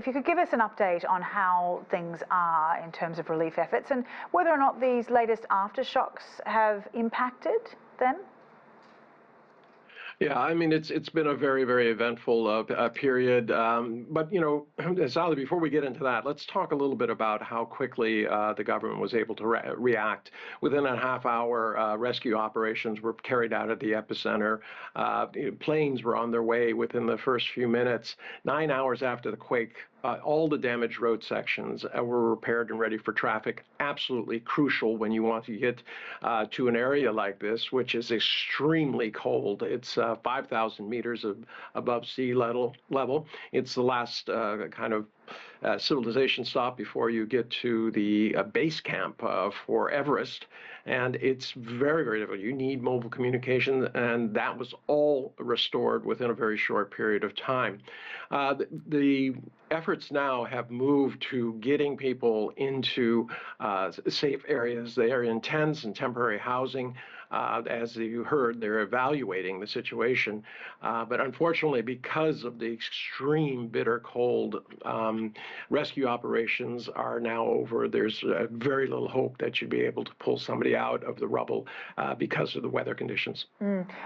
you could give us an update on how things are in terms of relief efforts and whether or not these latest aftershocks have impacted them. Yeah, I mean, it's been a very, very eventful period. But, you know, Sally, before we get into that, let's talk a little bit about how quickly the government was able to react. Within a half hour, rescue operations were carried out at the epicenter. Planes were on their way within the first few minutes. 9 hours after the quake, all the damaged road sections were repaired and ready for traffic. Absolutely crucial when you want to get to an area like this, which is extremely cold. It's 5,000 meters above sea level. It's the last kind of civilization stop before you get to the base camp for Everest. And it's very, very difficult. You need mobile communication, and that was all restored within a very short period of time. The efforts now have moved to getting people into safe areas. They are in tents and temporary housing. As you heard, they're evaluating the situation. But unfortunately, because of the extreme bitter cold, rescue operations are now over. There's very little hope that you'd be able to pull somebody out of the rubble because of the weather conditions.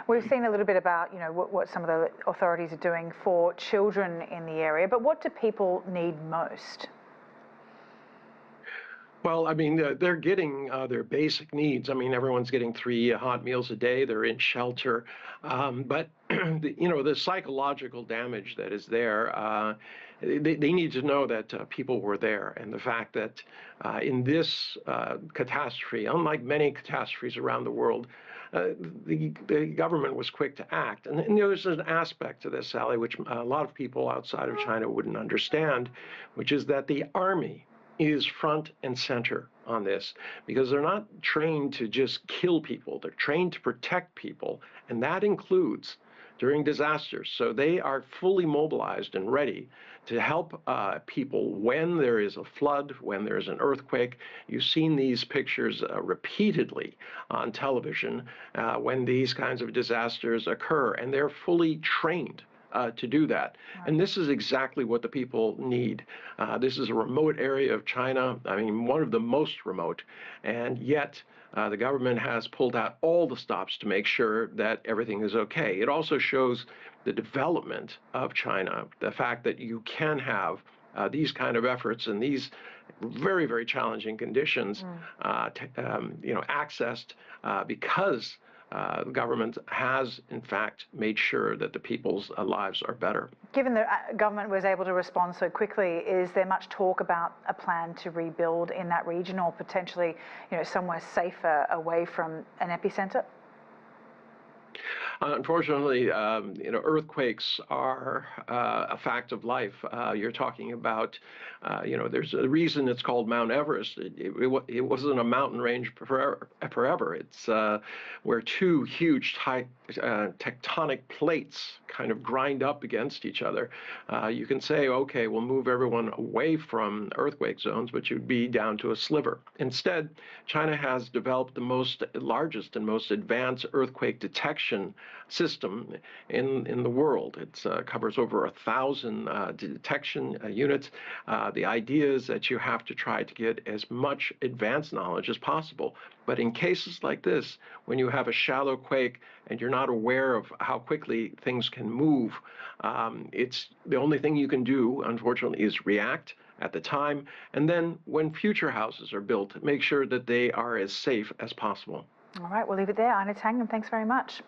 We've seen a little bit about, you know, what some of the authorities are doing for children in the area, but what do people need most? Well, I mean, they're getting their basic needs. I mean, everyone's getting 3 hot meals a day. They're in shelter. But, you know, the psychological damage that is there, they need to know that people were there. And the fact that in this catastrophe, unlike many catastrophes around the world, the government was quick to act. And you know, there's an aspect to this, Sally, which a lot of people outside of China wouldn't understand, which is that the army is front and center on this, because they're not trained to just kill people. They're trained to protect people, and that includes during disasters. So they are fully mobilized and ready to help people when there is a flood, when there's an earthquake. You've seen these pictures repeatedly on television when these kinds of disasters occur, and they're fully trained to do that. And this is exactly what the people need. This is a remote area of China, I mean, one of the most remote, and yet the government has pulled out all the stops to make sure that everything is okay. It also shows the development of China, the fact that you can have these kind of efforts and these very, very challenging conditions, you know, accessed because the government has, in fact, made sure that the people's lives are better. Given the government was able to respond so quickly, is there much talk about a plan to rebuild in that region, or potentially, you know, somewhere safer away from an epicenter? Unfortunately, you know, earthquakes are a fact of life. You're talking about, you know, there's a reason it's called Mount Everest. It wasn't a mountain range forever. It's where 2 huge tectonic plates kind of grind up against each other. You can say, okay, we'll move everyone away from earthquake zones, but you'd be down to a sliver. Instead, China has developed the largest and most advanced earthquake detection system in the world. It covers over 1,000 detection units. The idea is that you have to try to get as much advanced knowledge as possible. But in cases like this, when you have a shallow quake and you're not aware of how quickly things can move, it's the only thing you can do, unfortunately, is react at the time. And then when future houses are built, make sure that they are as safe as possible. All right, we'll leave it there. Einar Tangen, thanks very much.